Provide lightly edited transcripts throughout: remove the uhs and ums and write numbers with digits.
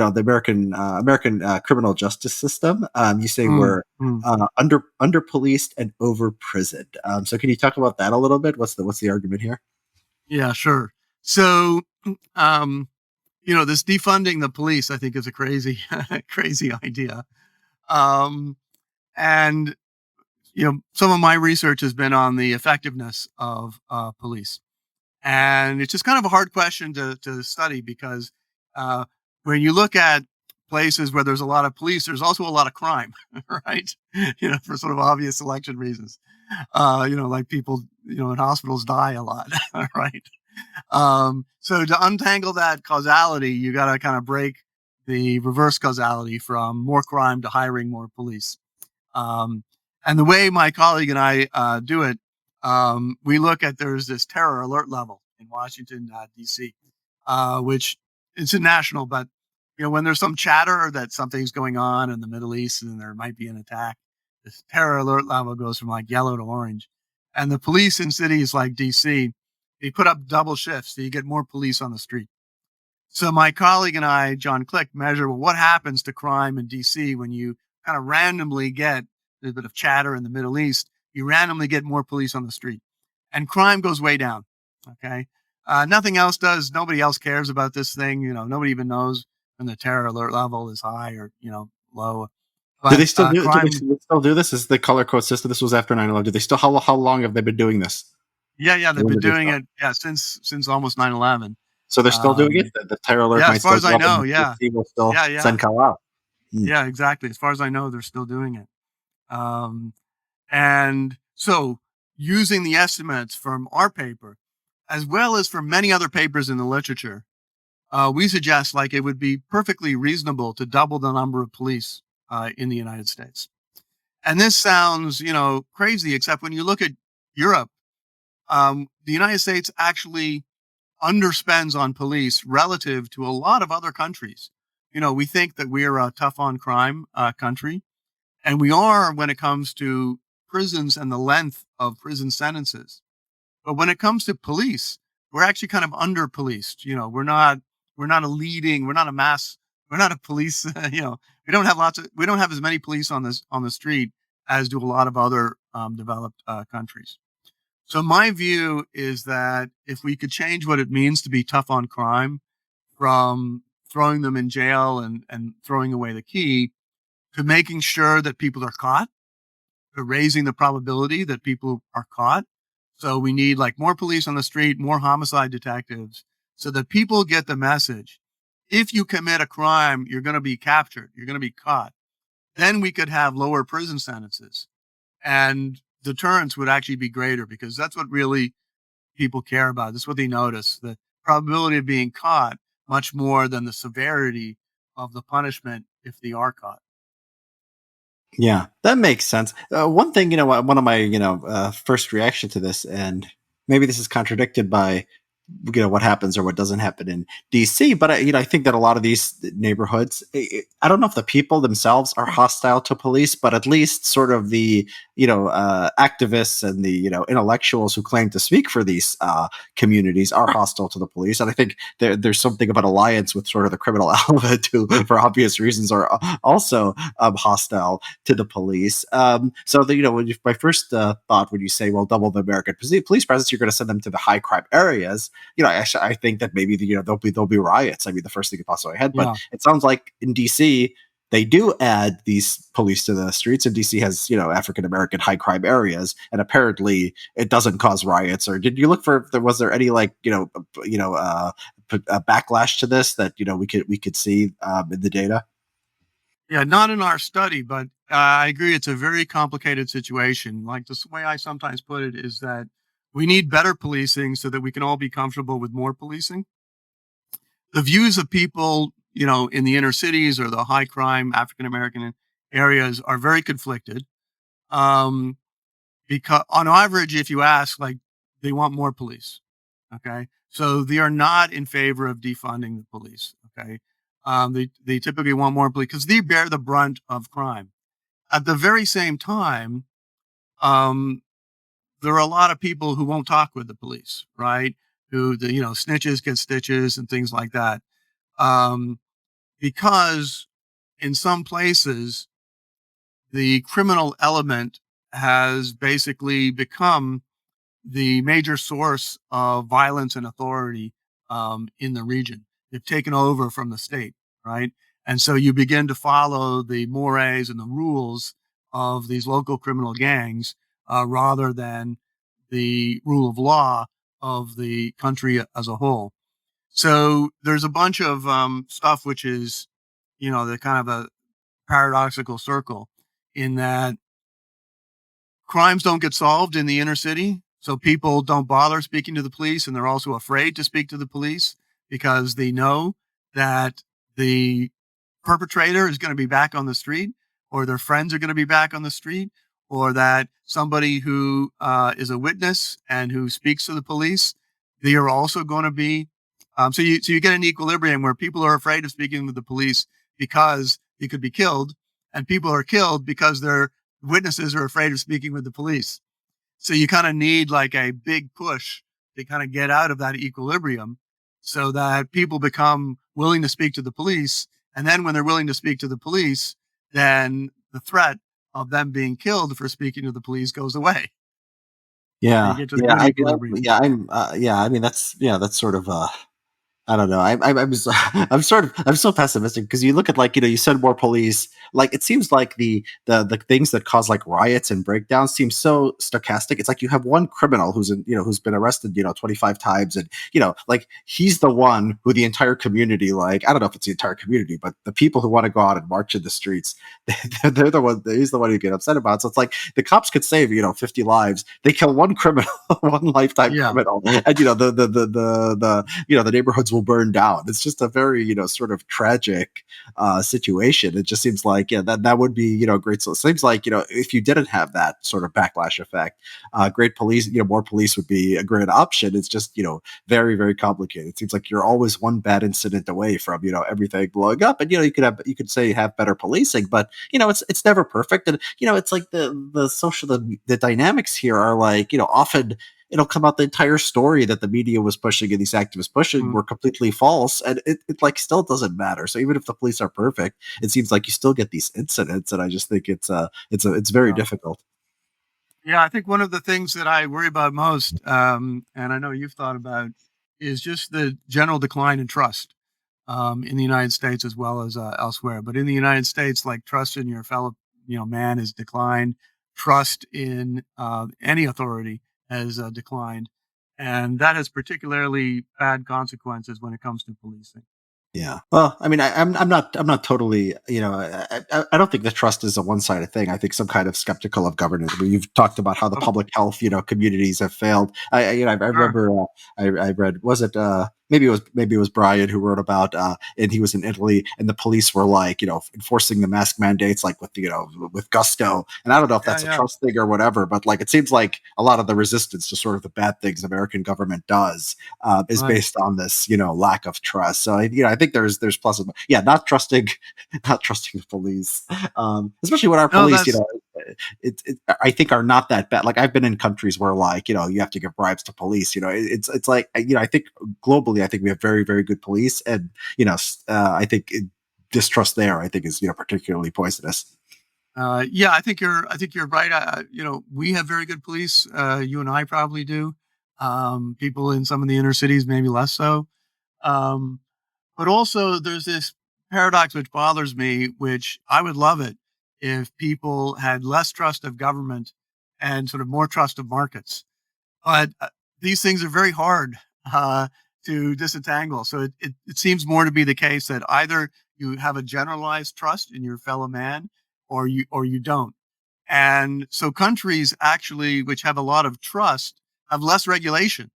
the American criminal justice system. You say Mm, we're mm. under policed and over prisoned. So can you talk about that a little bit? What's the argument here? Yeah, sure. So, um, this defunding the police, I think, is a crazy, crazy idea. Um, and some of my research has been on the effectiveness of police, and it's just kind of a hard question to study because uh, when you look at places where there's a lot of police, there's also a lot of crime, right? For sort of obvious selection reasons. Like people, in hospitals die a lot, right? So to untangle that causality, you got to kind of break the reverse causality from more crime to hiring more police. Um, and the way my colleague and I do it, we look at there's this terror alert level in Washington, D.C., which it's a national, but when there's some chatter that something's going on in the Middle East and there might be an attack, this terror alert level goes from like yellow to orange. And the police in cities like D.C., they put up double shifts, so you get more police on the street. So my colleague and I, John Click, measure, well, what happens to crime in DC when you kind of randomly get a bit of chatter in the Middle East, you randomly get more police on the street and crime goes way down. Okay. Nothing else does. Nobody else cares about this thing. Nobody even knows when the terror alert level is high or, low. Do they But still do? crime, They still do this? Is the color code system? This was after 9/11. Do they still? How long have they been doing this? yeah, they've When been did they doing stop? it, yeah, since almost 9/11. So they're still doing it. Um, The terror alert yeah, as might far still as go I up, and know, the yeah, DC will still yeah. send call out. Hmm. Yeah, exactly. As far as I know, they're still doing it. Um, and so, using the estimates from our paper, as well as from many other papers in the literature, we suggest like it would be perfectly reasonable to double the number of police in the United States. And this sounds, crazy, except when you look at Europe, the United States actually underspends on police relative to a lot of other countries. We think that we're a tough on crime country, and we are when it comes to prisons and the length of prison sentences. But when it comes to police, we're actually kind of under policed. We're not a leading, we're not a mass, we're not a police, we don't have as many police on the street as do a lot of other developed countries. So my view is that if we could change what it means to be tough on crime from throwing them in jail and throwing away the key to making sure that people are caught, to raising the probability that people are caught. So we need like more police on the street, more homicide detectives, so that people get the message. If you commit a crime, you're going to be captured, you're going to be caught. Then we could have lower prison sentences and deterrence would actually be greater because that's what really people care about. That's what they notice, the probability of being caught much more than the severity of the punishment if they are caught. Yeah, that makes sense. One thing, one of my, first reaction to this, and maybe this is contradicted by, what happens or what doesn't happen in DC. But I think that a lot of these neighborhoods, I don't know if the people themselves are hostile to police, but at least sort of the activists and the intellectuals who claim to speak for these communities are hostile to the police. And I think there's something about alliance with sort of the criminal element who, for obvious reasons, are also hostile to the police. So my first thought when you say, well, double the American police presence, you're going to send them to the high crime areas. I think that maybe there'll be riots. I mean, the first thing that pops in my head, but Yeah. it sounds like in DC they do add these police to the streets, and DC has African American high crime areas, and apparently it doesn't cause riots. Or did you look for? Was there any backlash to this that we could see in the data? Yeah, not in our study, but I agree. It's a very complicated situation. Like the way I sometimes put it is that we need better policing so that we can all be comfortable with more policing. The views of people, in the inner cities or the high crime African American areas are very conflicted. Um, because on average, if you ask, like they want more police. Okay. So they are not in favor of defunding the police. Okay. They typically want more police because they bear the brunt of crime. At the very same time, um, there are a lot of people who won't talk with the police, right? Who snitches get stitches and things like that. Um, because in some places the criminal element has basically become the major source of violence and authority in the region. They've taken over from the state, right? And so you begin to follow the mores and the rules of these local criminal gangs rather than the rule of law of the country as a whole. So there's a bunch of stuff which is, the kind of a paradoxical circle in that crimes don't get solved in the inner city. So people don't bother speaking to the police, and they're also afraid to speak to the police because they know that the perpetrator is going to be back on the street, or their friends are going to be back on the street, or that somebody who is a witness and who speaks to the police, they are also going to be. So you get an equilibrium where people are afraid of speaking with the police because they could be killed, and people are killed because their witnesses are afraid of speaking with the police. So you kind of need like a big push to kind of get out of that equilibrium so that people become willing to speak to the police. And then when they're willing to speak to the police, then the threat of them being killed for speaking to the police goes away. So you Yeah, get to the yeah, good equilibrium. yeah, yeah. I mean, that's sort of I don't know. I'm so pessimistic because you look at like you said more police. Like it seems like the things that cause like riots and breakdowns seem so stochastic. It's like you have one criminal who's been arrested 25 times, and like he's the one who the entire community, like I don't know if it's the entire community, but the people who want to go out and march in the streets, they're the one. He's the one who get upset about. So it's like the cops could save 50 lives. They kill one criminal, one lifetime Yeah. criminal, and the neighborhoods will burn down. It's just a very sort of tragic situation. It just seems like that would be great. So it seems like if you didn't have that sort of backlash effect, great police, more police would be a great option. It's just very very complicated. It seems like you're always one bad incident away from everything blowing up, and you could say have better policing, but it's never perfect, and it's like the social the dynamics here are like often it'll come out the entire story that the media was pushing and these activists pushing Mm, were completely false, and it like still doesn't matter. So even if the police are perfect, it seems like you still get these incidents, and I just think it's very yeah. difficult. Yeah. I think one of the things that I worry about most, and I know you've thought about, is just the general decline in trust in the United States as well as elsewhere. But in the United States, like trust in your fellow, man has declined. Trust in any authority has declined, and that has particularly bad consequences when it comes to policing. Yeah. Well, I mean, I'm not totally, I don't think the trust is a one sided thing. I think some kind of skeptical of governance. I mean, you've talked about how the Oh, public health, communities have failed. I sure. remember, I read, was it, maybe it was Brian who wrote about, and he was in Italy, and the police were like, enforcing the mask mandates, like with, with gusto. And I don't know if Yeah, that's a yeah, trust thing or whatever, but like, it seems like a lot of the resistance to sort of the bad things American government does is right. based on this, lack of trust. So I think there's pluses. Yeah, not trusting, not trusting the police, especially when our No, police, that's I think are not that bad. Like I've been in countries where like you have to give bribes to police. It's like I think globally, I think we have very very good police, and I think distrust there, I think is particularly poisonous. yeah. I think you're right. We have very good police. You and I probably do. People in some of the inner cities, maybe less so. Um, But also, there's this paradox which bothers me, which I would love it if people had less trust of government and sort of more trust of markets. But these things are very hard uh, to disentangle. So it seems more to be the case that either you have a generalized trust in your fellow man, or you don't. And so countries actually, which have a lot of trust, have less regulation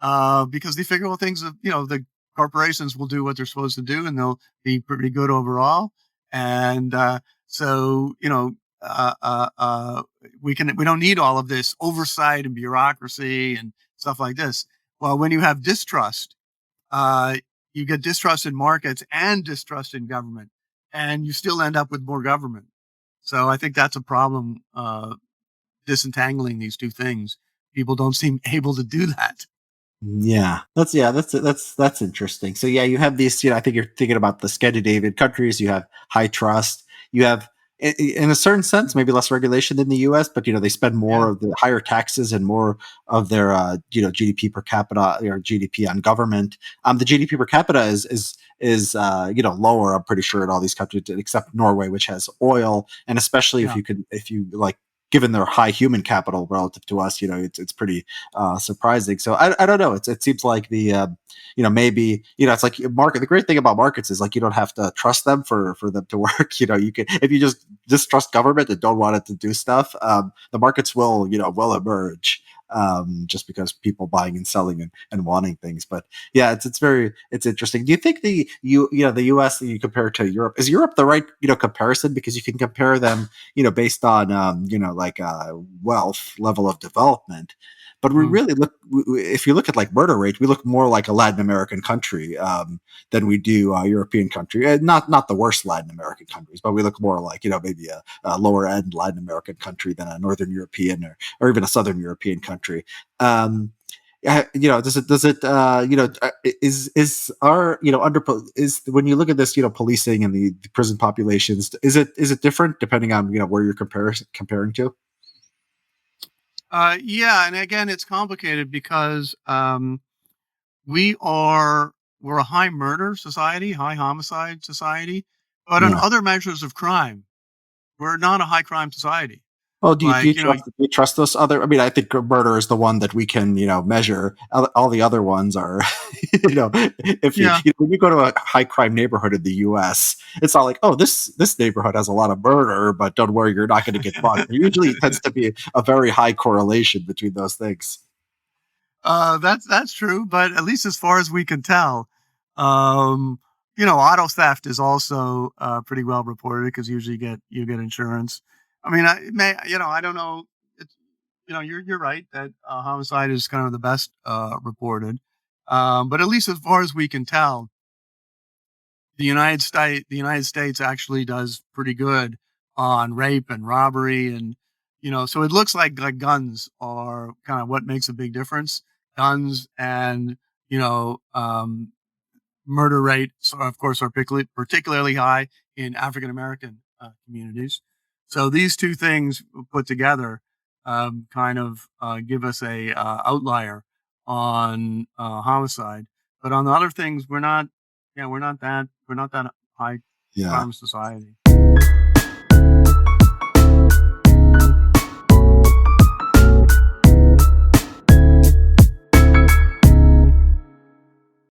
because they figure, well, the corporations will do what they're supposed to do, and they'll be pretty good overall. And so, we don't need all of this oversight and bureaucracy and stuff like this. Well, when you have distrust, uh, you get distrust in markets and distrust in government, and you still end up with more government. So I think that's a problem. Disentangling these two things, people don't seem able to do that. That's interesting. So yeah, you have these. I think you're thinking about the Scandinavian countries. You have high trust. You have, in a certain sense, maybe less regulation than the U.S., but they spend more Yeah, of the higher taxes and more of their GDP per capita or GDP on government. The GDP per capita is lower. I'm pretty sure in all these countries except Norway, which has oil, and especially yeah. if you like. Given their high human capital relative to us, it's pretty surprising. So I don't know. It seems like maybe it's like market. The great thing about markets is like you don't have to trust them for them to work. You can if you just distrust government and don't want it to do stuff. The markets will emerge. Just because people buying and selling and wanting things, but yeah, it's interesting. Do you think the U.S. that you compare to Europe, is Europe the right comparison, because you can compare them based on like wealth level of development. But we Mm. really look, if you look at like murder rate, we look more like a Latin American country than we do a European country. Not the worst Latin American countries, but we look more like maybe a lower end Latin American country than a Northern European or even a Southern European country. Um, does it is our under is when you look at this policing and the prison populations, is it different depending on where you're comparing to? Yeah, and again, it's complicated because we are we're a high murder society, high homicide society, but on Yeah. other measures of crime, we're not a high crime society. Well, do you Like, trust those other? I mean, I think murder is the one that we can measure. All the other ones are, if yeah, when you go to a high crime neighborhood in the U.S., it's not like, oh, this neighborhood has a lot of murder, but don't worry, you're not going to get mugged. Usually, it tends to be a very high correlation between those things. that's true. But at least as far as we can tell, um, auto theft is also pretty well reported because usually you get insurance. I mean, I don't know. It's, you're right that homicide is kind of the best reported, but at least as far as we can tell, the United States actually does pretty good on rape and robbery, and so it looks like guns are kind of what makes a big difference. Guns and you know murder rates, of course, are particularly high in African American communities. So these two things put together kind of give us a outlier on homicide. But on the other things, we're not. Yeah, we're not that high Yeah. crime society.